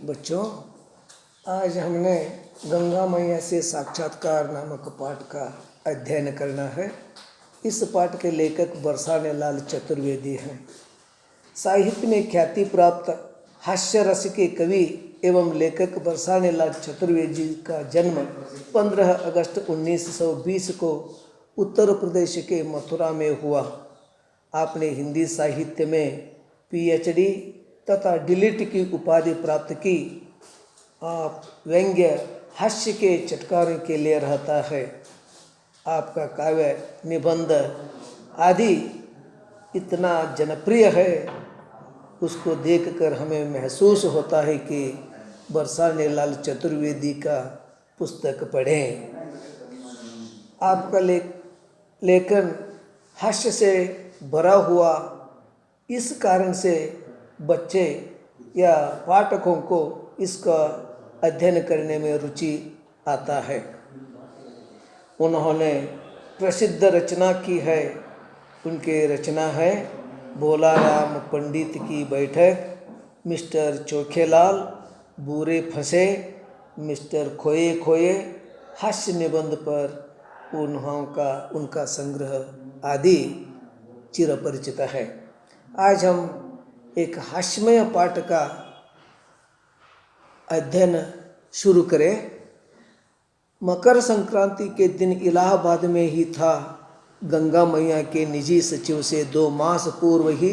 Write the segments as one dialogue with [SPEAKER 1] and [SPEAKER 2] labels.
[SPEAKER 1] बच्चों, आज हमने गंगा मैया से साक्षात्कार नामक पाठ का अध्ययन करना है। इस पाठ के लेखक बरसाने लाल चतुर्वेदी हैं। साहित्य में ख्याति प्राप्त हास्य रस के कवि एवं लेखक बरसाने लाल चतुर्वेदी का जन्म 15 अगस्त 1920 को उत्तर प्रदेश के मथुरा में हुआ। आपने हिंदी साहित्य में PhD तथा DLit की उपाधि प्राप्त की। आप व्यंग्य हास्य के चटकारों के लिए रहता है। आपका काव्य निबंध आदि इतना जनप्रिय है, उसको देखकर हमें महसूस होता है कि बरसाने लाल चतुर्वेदी का पुस्तक पढ़ें। आपका लेखन हास्य से भरा हुआ, इस कारण से बच्चे या पाठकों को इसका अध्ययन करने में रुचि आता है। उन्होंने प्रसिद्ध रचना की है। उनके रचना है भोला राम पंडित की बैठक, मिस्टर चोखेलाल, बुरे फंसे, मिस्टर खोए खोए, हास्य निबंध पर उनका संग्रह आदि चिरपरिचित है। आज हम एक हास्यमय पाठ का अध्ययन शुरू करें। मकर संक्रांति के दिन इलाहाबाद में ही था। गंगा मैया के निजी सचिव से 2 मास पूर्व ही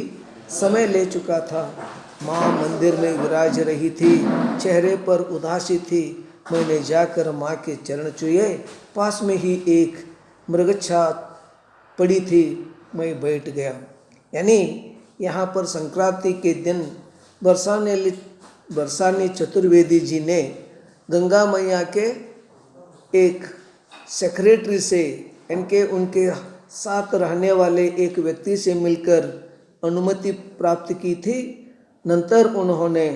[SPEAKER 1] समय ले चुका था। माँ मंदिर में विराज रही थी, चेहरे पर उदासी थी। मैंने जाकर माँ के चरण छुए। पास में ही एक मृगच्छा पड़ी थी, मैं बैठ गया। यानी यहाँ पर संक्रांति के दिन बरसाने चतुर्वेदी जी ने गंगा मैया के एक सेक्रेटरी से, उनके साथ रहने वाले एक व्यक्ति से मिलकर अनुमति प्राप्त की थी। नंतर उन्होंने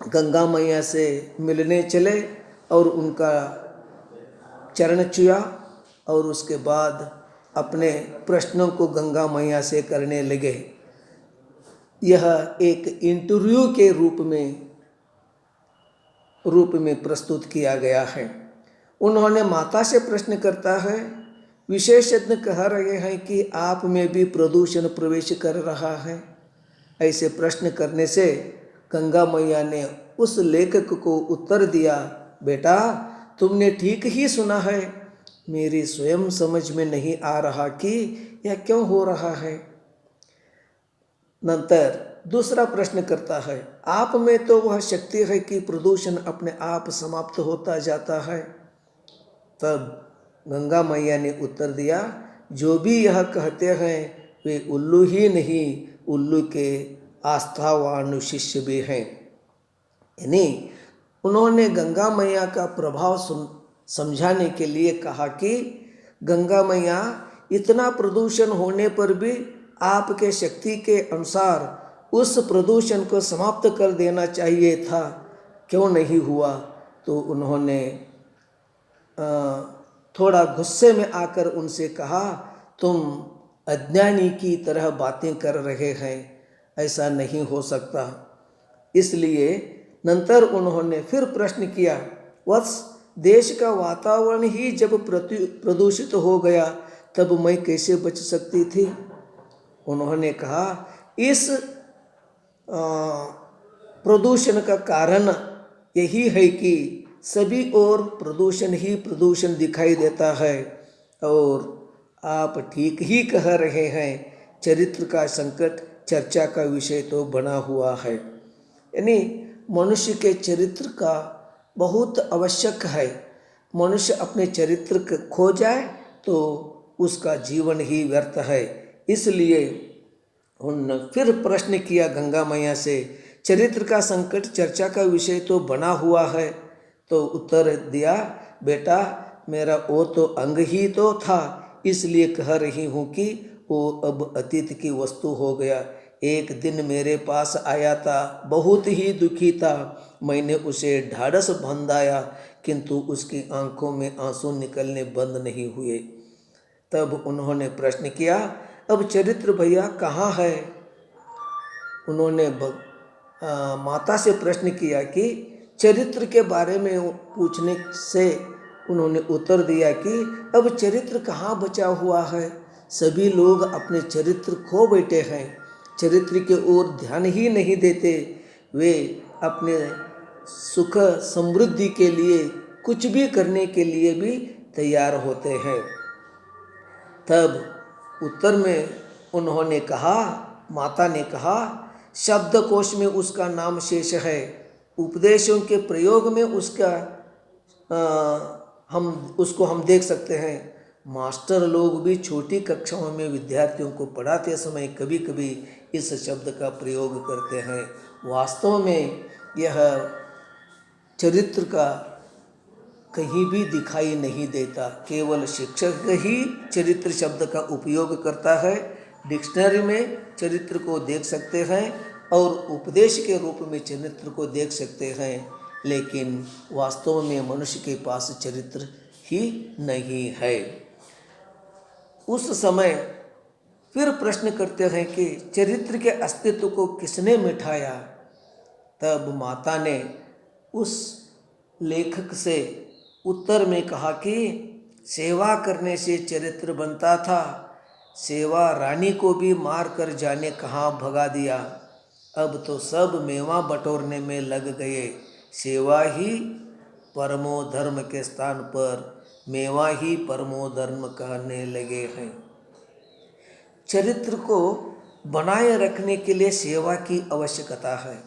[SPEAKER 1] गंगा मैया से मिलने चले और उनका चरण छुआ और उसके बाद अपने प्रश्नों को गंगा मैया से करने लगे। यह एक इंटरव्यू के रूप में प्रस्तुत किया गया है। उन्होंने माता से प्रश्न करता है। विशेषज्ञ कह रहे हैं कि आप में भी प्रदूषण प्रवेश कर रहा है। ऐसे प्रश्न करने से गंगा मैया ने उस लेखक को उत्तर दिया, बेटा तुमने ठीक ही सुना है। मेरी स्वयं समझ में नहीं आ रहा कि यह क्यों हो रहा है। नंतर दूसरा प्रश्न करता है, आप में तो वह शक्ति है कि प्रदूषण अपने आप समाप्त होता जाता है। तब गंगा मैया ने उत्तर दिया, जो भी यह कहते हैं वे उल्लू ही नहीं, उल्लू के आस्थावान शिष्य भी हैं। यानी उन्होंने गंगा मैया का प्रभाव समझाने के लिए कहा कि गंगा मैया, इतना प्रदूषण होने पर भी आपके शक्ति के अनुसार उस प्रदूषण को समाप्त कर देना चाहिए था, क्यों नहीं हुआ। तो उन्होंने थोड़ा गुस्से में आकर उनसे कहा, तुम अज्ञानी की तरह बातें कर रहे हैं, ऐसा नहीं हो सकता। इसलिए नंतर उन्होंने फिर प्रश्न किया, वत्स देश का वातावरण ही जब प्रदूषित हो गया तब मैं कैसे बच सकती थी। उन्होंने कहा, इस प्रदूषण का कारण यही है कि सभी ओर प्रदूषण ही प्रदूषण दिखाई देता है। और आप ठीक ही कह रहे हैं, चरित्र का संकट चर्चा का विषय तो बना हुआ है। यानी मनुष्य के चरित्र का बहुत आवश्यक है। मनुष्य अपने चरित्र को खो जाए तो उसका जीवन ही व्यर्थ है। इसलिए उन्होंने फिर प्रश्न किया गंगा मैया से, चरित्र का संकट चर्चा का विषय तो बना हुआ है। तो उत्तर दिया, बेटा मेरा वो तो अंग ही तो था, इसलिए कह रही हूँ कि वो अब अतीत की वस्तु हो गया। एक दिन मेरे पास आया था, बहुत ही दुखी था। मैंने उसे ढाढ़स बंधाया, किंतु उसकी आंखों में आंसू निकलने बंद नहीं हुए। तब उन्होंने प्रश्न किया, अब चरित्र भैया कहाँ है। उन्होंने माता से प्रश्न किया कि चरित्र के बारे में पूछने से उन्होंने उत्तर दिया कि अब चरित्र कहाँ बचा हुआ है, सभी लोग अपने चरित्र खो बैठे हैं, चरित्र की ओर ध्यान ही नहीं देते, वे अपने सुख समृद्धि के लिए कुछ भी करने के लिए भी तैयार होते हैं। तब उत्तर में उन्होंने कहा, माता ने कहा, शब्दकोश में उसका नाम शेष है, उपदेशों के प्रयोग में उसको हम देख सकते हैं। मास्टर लोग भी छोटी कक्षाओं में विद्यार्थियों को पढ़ाते समय कभी कभी इस शब्द का प्रयोग करते हैं। वास्तव में यह चरित्र का कहीं भी दिखाई नहीं देता, केवल शिक्षक ही चरित्र शब्द का उपयोग करता है। डिक्शनरी में चरित्र को देख सकते हैं और उपदेश के रूप में चरित्र को देख सकते हैं, लेकिन वास्तव में मनुष्य के पास चरित्र ही नहीं है। उस समय फिर प्रश्न करते हैं कि चरित्र के अस्तित्व को किसने मिटाया। तब माता ने उस लेखक से उत्तर में कहा कि सेवा करने से चरित्र बनता था, सेवा रानी को भी मार कर जाने कहाँ भगा दिया, अब तो सब मेवा बटोरने में लग गए, सेवा ही परमो धर्म के स्थान पर मेवा ही परमो धर्म कहने लगे हैं। चरित्र को बनाए रखने के लिए सेवा की आवश्यकता है।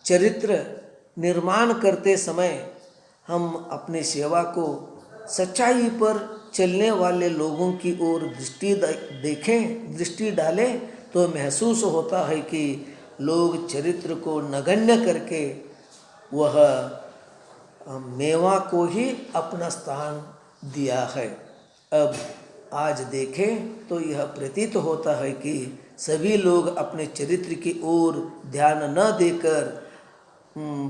[SPEAKER 1] चरित्र निर्माण करते समय हम अपनी सेवा को सच्चाई पर चलने वाले लोगों की ओर दृष्टि डालें तो महसूस होता है कि लोग चरित्र को नगण्य करके वह मेवा को ही अपना स्थान दिया है। अब आज देखें तो यह प्रतीत होता है कि सभी लोग अपने चरित्र की ओर ध्यान न देकर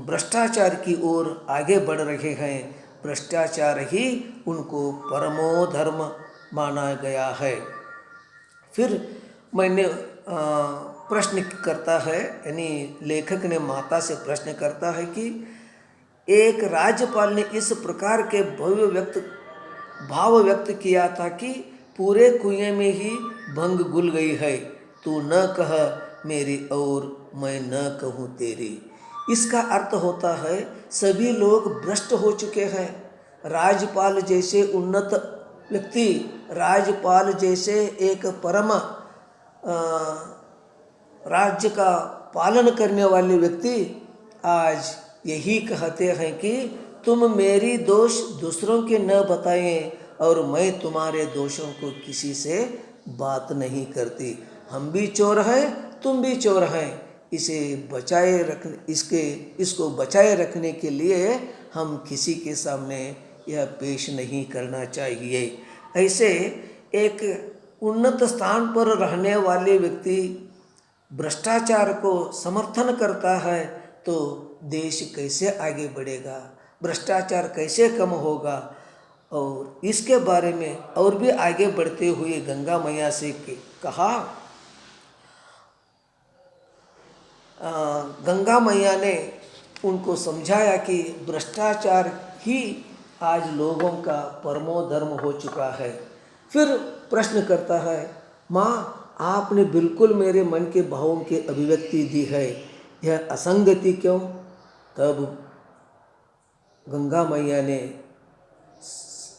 [SPEAKER 1] भ्रष्टाचार की ओर आगे बढ़ रहे हैं। भ्रष्टाचार ही उनको परमो धर्म माना गया है। फिर मैंने प्रश्न करता है, यानी लेखक ने माता से प्रश्न करता है कि एक राज्यपाल ने इस प्रकार के भाव व्यक्त किया था कि पूरे कुएं में ही भंग घुल गई है, तू न कह मेरी और मैं न कहूँ तेरी। इसका अर्थ होता है सभी लोग भ्रष्ट हो चुके हैं। राज्यपाल जैसे उन्नत व्यक्ति, राज्यपाल जैसे एक परम राज्य का पालन करने वाले व्यक्ति आज यही कहते हैं कि तुम मेरी दोष दूसरों के न बताएं और मैं तुम्हारे दोषों को किसी से बात नहीं करती। हम भी चोर हैं, तुम भी चोर हैं। इसको बचाए रखने के लिए हम किसी के सामने यह पेश नहीं करना चाहिए। ऐसे एक उन्नत स्थान पर रहने वाले व्यक्ति भ्रष्टाचार को समर्थन करता है तो देश कैसे आगे बढ़ेगा, भ्रष्टाचार कैसे कम होगा। और इसके बारे में और भी आगे बढ़ते हुए गंगा मैया से कहा, गंगा मैया ने उनको समझाया कि भ्रष्टाचार ही आज लोगों का परमो धर्म हो चुका है। फिर प्रश्न करता है, माँ आपने बिल्कुल मेरे मन के भावों की अभिव्यक्ति दी है, यह असंगति क्यों? तब गंगा मैया ने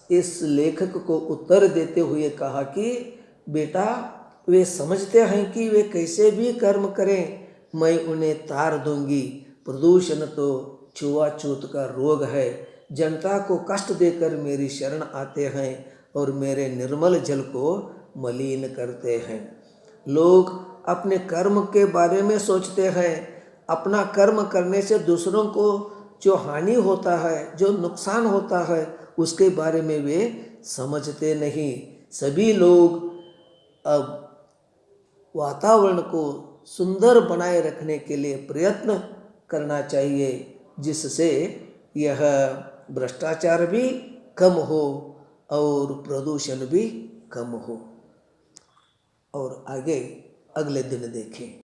[SPEAKER 1] इस लेखक को उत्तर देते हुए कहा कि बेटा, वे समझते हैं कि वे कैसे भी कर्म करें मैं उन्हें तार दूंगी। प्रदूषण तो छुआछूत का रोग है, जनता को कष्ट देकर मेरी शरण आते हैं और मेरे निर्मल जल को मलिन करते हैं। लोग अपने कर्म के बारे में सोचते हैं, अपना कर्म करने से दूसरों को जो हानि होता है, जो नुकसान होता है, उसके बारे में वे समझते नहीं। सभी लोग अब वातावरण को सुंदर बनाए रखने के लिए प्रयत्न करना चाहिए, जिससे यह भ्रष्टाचार भी कम हो और प्रदूषण भी कम हो। और आगे अगले दिन देखें।